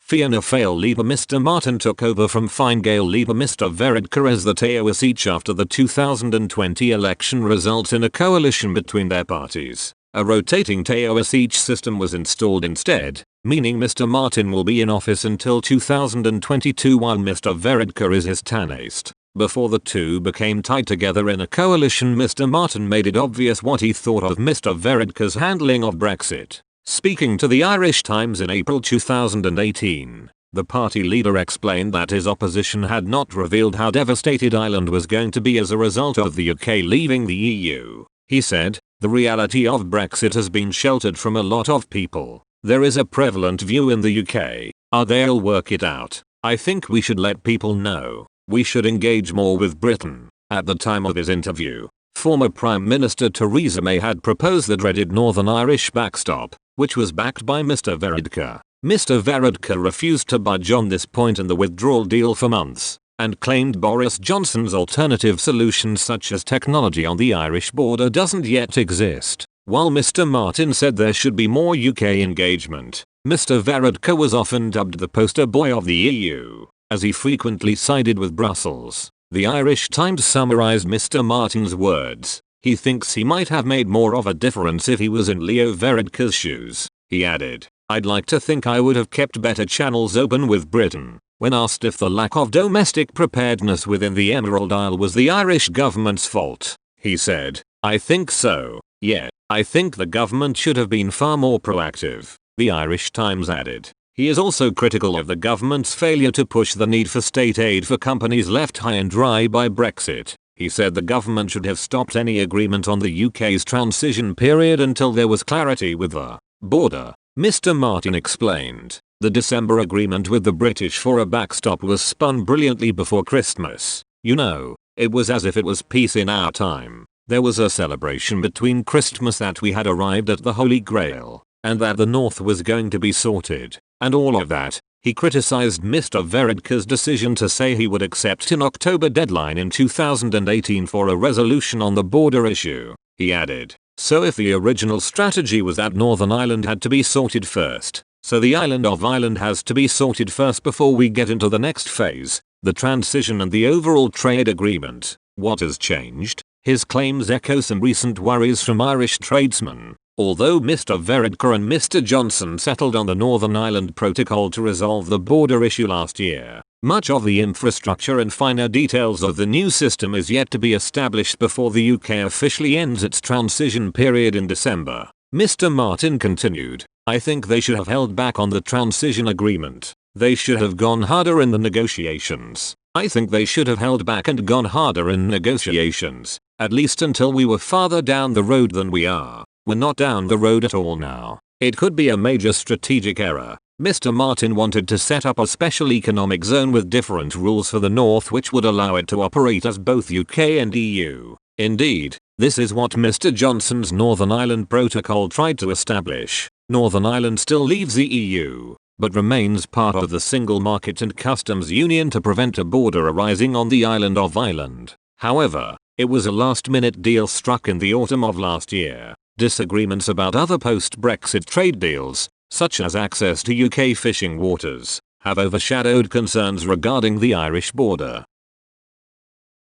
Fianna Fáil leader Mr Martin took over from Fine Gael leader Mr Varadkar as the Taoiseach after the 2020 election results in a coalition between their parties. A rotating Taoiseach system was installed instead, meaning Mr Martin will be in office until 2022 while Mr Varadkar is his Tánaiste. Before the two became tied together in a coalition, Mr Martin made it obvious what he thought of Mr Varadkar's handling of Brexit. Speaking to the Irish Times in April 2018, the party leader explained that his opposition had not revealed how devastated Ireland was going to be as a result of the UK leaving the EU. He said, "The reality of Brexit has been sheltered from a lot of people. There is a prevalent view in the UK, they'll work it out. I think we should let people know. We should engage more with Britain." At the time of his interview, former Prime Minister Theresa May had proposed the dreaded Northern Irish backstop, which was backed by Mr Varadkar. Mr Varadkar refused to budge on this point in the withdrawal deal for months, and claimed Boris Johnson's alternative solutions such as technology on the Irish border doesn't yet exist. While Mr Martin said there should be more UK engagement, Mr Varadkar was often dubbed the poster boy of the EU, as he frequently sided with Brussels. The Irish Times summarised Mr Martin's words. He thinks he might have made more of a difference if he was in Leo Varadkar's shoes. He added, "I'd like to think I would have kept better channels open with Britain." When asked if the lack of domestic preparedness within the Emerald Isle was the Irish government's fault, he said, "I think so, yeah. I think the government should have been far more proactive." The Irish Times added. He is also critical of the government's failure to push the need for state aid for companies left high and dry by Brexit. He said the government should have stopped any agreement on the UK's transition period until there was clarity with the border. Mr Martin explained, "The December agreement with the British for a backstop was spun brilliantly before Christmas. You know, it was as if it was peace in our time. There was a celebration between Christmas that we had arrived at the Holy Grail, and that the North was going to be sorted, and all of that." He criticised Mr Varadkar's decision to say he would accept an October deadline in 2018 for a resolution on the border issue. He added, "So if the original strategy was that Northern Ireland had to be sorted first, so the island of Ireland has to be sorted first before we get into the next phase, the transition and the overall trade agreement. What has changed?" His claims echo some recent worries from Irish tradesmen. Although Mr Varadkar and Mr Johnson settled on the Northern Ireland Protocol to resolve the border issue last year, much of the infrastructure and finer details of the new system is yet to be established before the UK officially ends its transition period in December. Mr Martin continued, "I think they should have held back on the transition agreement. They should have gone harder in the negotiations. I think they should have held back and gone harder in negotiations, at least until we were farther down the road than we are. We're not down the road at all now. It could be a major strategic error." Mr Martin wanted to set up a special economic zone with different rules for the North which would allow it to operate as both UK and EU. Indeed, this is what Mr Johnson's Northern Ireland Protocol tried to establish. Northern Ireland still leaves the EU, but remains part of the single market and customs union to prevent a border arising on the island of Ireland. However, it was a last-minute deal struck in the autumn of last year. Disagreements about other post-Brexit trade deals, such as access to UK fishing waters, have overshadowed concerns regarding the Irish border.